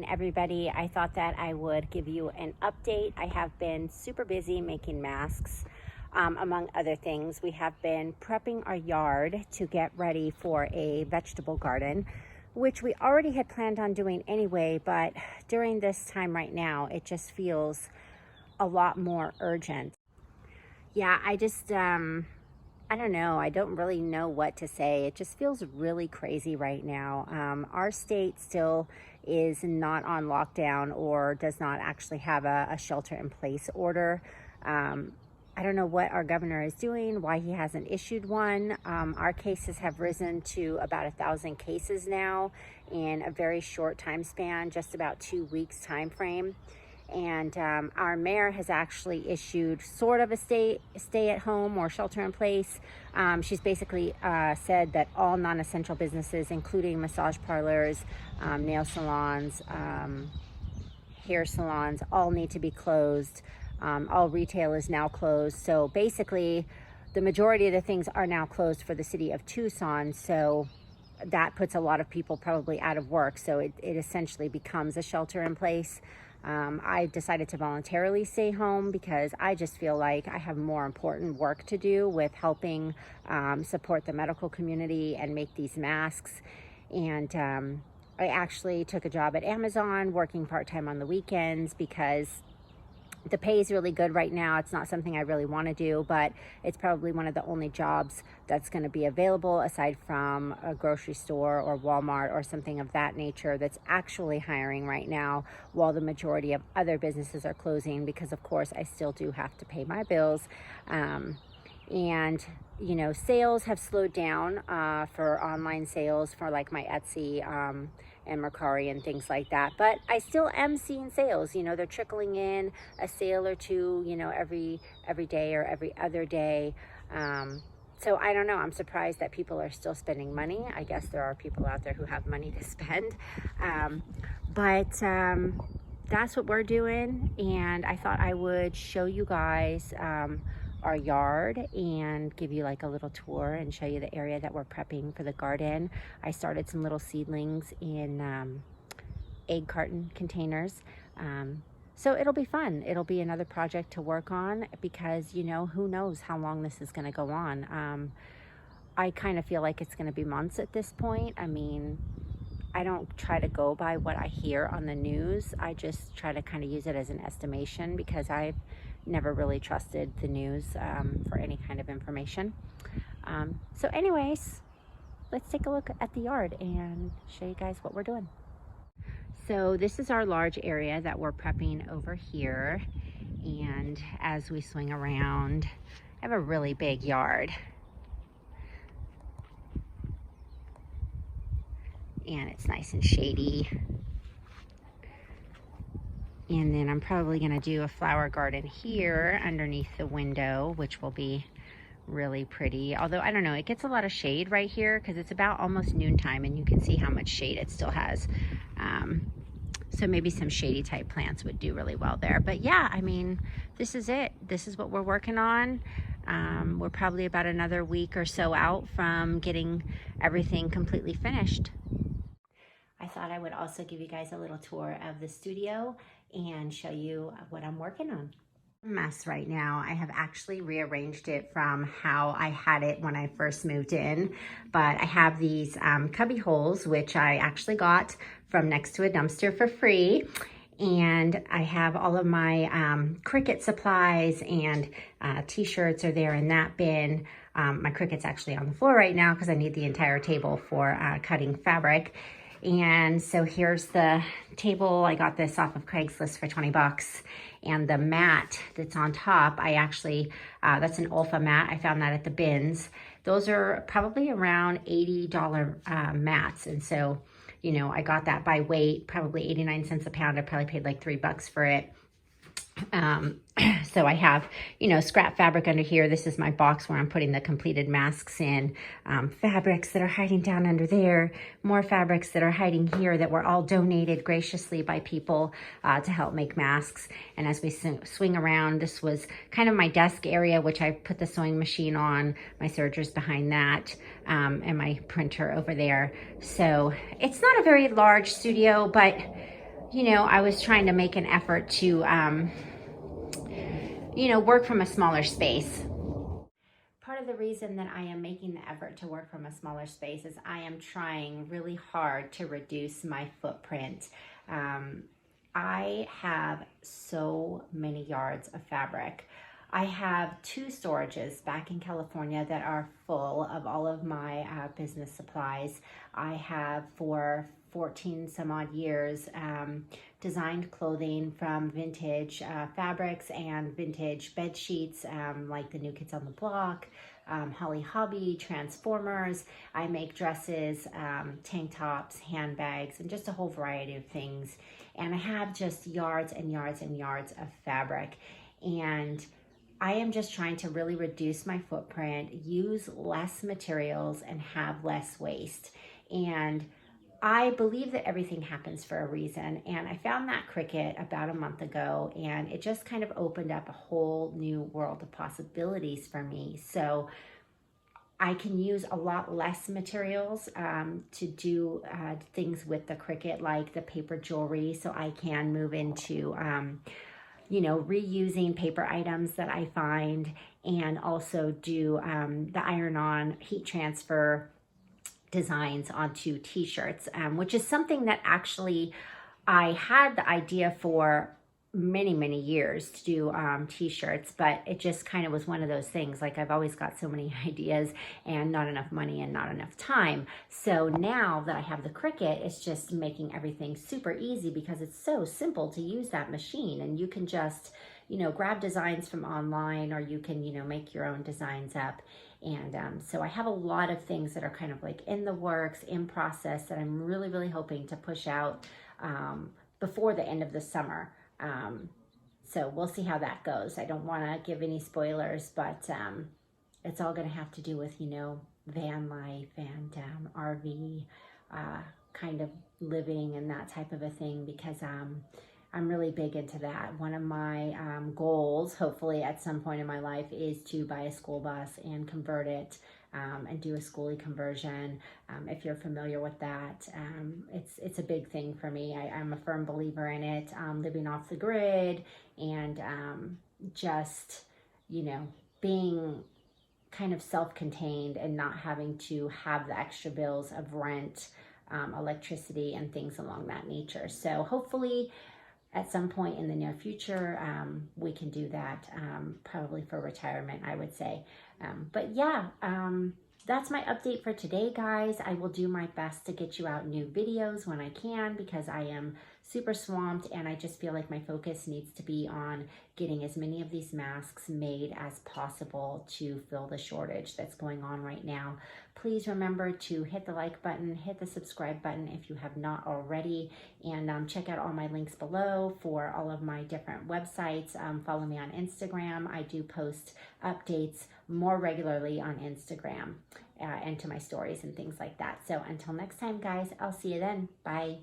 Everybody. I thought that I would give you an update. I have been super busy making masks, among other things. We have been prepping our yard to get ready for a vegetable garden, which we already had planned on doing anyway, but during this time right now, it just feels a lot more urgent. Yeah, I don't know. I don't really know what to say. It just feels really crazy right now. Our state still is not on lockdown or does not actually have a shelter in place order. I don't know what our governor is doing, why he hasn't issued one. Our cases have risen to about 1,000 cases now in a very short time span, just about 2 weeks time frame. And our mayor has actually issued sort of a stay at home or shelter in place. She's basically said that all non-essential businesses, including massage parlors, nail salons, hair salons, all need to be closed. All retail is now closed. So basically, the majority of the things are now closed for the city of Tucson. So that puts a lot of people probably out of work. So it essentially becomes a shelter in place. I decided to voluntarily stay home because I just feel like I have more important work to do with helping support the medical community and make these masks. And I actually took a job at Amazon working part-time on the weekends because the pay is really good right now. It's not something I really want to do, but it's probably one of the only jobs that's going to be available aside from a grocery store or Walmart or something of that nature that's actually hiring right now, while the majority of other businesses are closing because, of course, I still do have to pay my bills. And you know, sales have slowed down for online sales for like my Etsy and Mercari and things like that, but I still am seeing sales. You know, they're trickling in a sale or two, you know, every day or every other day. So I don't know, I'm surprised that people are still spending money. I guess there are people out there who have money to spend, but that's what we're doing. And I thought I would show you guys our yard and give you like a little tour and show you the area that we're prepping for the garden. I started some little seedlings in egg carton containers. So it'll be fun. It'll be another project to work on because, you know, who knows how long this is going to go on. I kind of feel like it's going to be months at this point. I mean, I don't try to go by what I hear on the news. I just try to kind of use it as an estimation because I've never really trusted the news for any kind of information. So anyways, let's take a look at the yard and show you guys what we're doing. So this is our large area that we're prepping over here. And as we swing around, I have a really big yard. And it's nice and shady. And then I'm probably gonna do a flower garden here underneath the window, which will be really pretty. Although, I don't know, it gets a lot of shade right here because it's about almost noontime and you can see how much shade it still has. So maybe some shady type plants would do really well there. But yeah, I mean, this is it. This is what we're working on. We're probably about another week or so out from getting everything completely finished. I thought I would also give you guys a little tour of the studio and show you what I'm working on. Mess right now. I have actually rearranged it from how I had it when I first moved in, but I have these cubby holes, which I actually got from next to a dumpster for free. And I have all of my Cricut supplies and t-shirts are there in that bin. My Cricut's actually on the floor right now because I need the entire table for cutting fabric. And so here's the table. I got this off of Craigslist for 20 bucks. And the mat that's on top, I actually, that's an Olfa mat. I found that at the bins. Those are probably around $80 mats. And so, you know, I got that by weight, probably 89 cents a pound. I probably paid like $3 for it. So I have, you know, scrap fabric under here. This is my box where I'm putting the completed masks in. Fabrics that are hiding down under there. More fabrics that are hiding here that were all donated graciously by people to help make masks. And as we swing around, this was kind of my desk area, which I put the sewing machine on. My serger's behind that, and my printer over there. So it's not a very large studio, but I was trying to make an effort to, work from a smaller space. Part of the reason that I am making the effort to work from a smaller space is I am trying really hard to reduce my footprint. I have so many yards of fabric. I have 2 storages back in California that are full of all of my business supplies. I have for 14 some odd years designed clothing from vintage fabrics and vintage bed sheets, like the New Kids on the Block, Holly Hobby, Transformers. I make dresses, tank tops, handbags, and just a whole variety of things. And I have just yards and yards and yards of fabric. And I am just trying to really reduce my footprint, use less materials, and have less waste. And I believe that everything happens for a reason. And I found that Cricut about a month ago, and it just kind of opened up a whole new world of possibilities for me. So I can use a lot less materials to do things with the Cricut, like the paper jewelry. So I can move into reusing paper items that I find, and also do the iron-on heat transfer designs onto t-shirts, which is something that actually I had the idea for many years to do t-shirts, but it just kind of was one of those things. Like, I've always got so many ideas and not enough money and not enough time. So now that I have the Cricut, it's just making everything super easy, because it's so simple to use that machine, and you can just grab designs from online, or you can make your own designs up. And so I have a lot of things that are kind of like in the works, in process, that I'm really hoping to push out before the end of the summer. So we'll see how that goes. I don't want to give any spoilers, but it's all going to have to do with, van life and RV kind of living and that type of a thing, because I'm really big into that. One of my goals, hopefully at some point in my life, is to buy a school bus and convert it and do a schoolie conversion. If you're familiar with that, it's a big thing for me. I'm a firm believer in it, living off the grid, and just, being kind of self-contained and not having to have the extra bills of rent, electricity, and things along that nature. So hopefully at some point in the near future, we can do that, probably for retirement, I would say. But yeah, that's my update for today, guys. I will do my best to get you out new videos when I can, because I am super swamped, and I just feel like my focus needs to be on getting as many of these masks made as possible to fill the shortage that's going on right now. Please remember to hit the like button, hit the subscribe button if you have not already, and check out all my links below for all of my different websites. Follow me on Instagram. I do post updates more regularly on Instagram and to my stories and things like that. So until next time, guys, I'll see you then. Bye.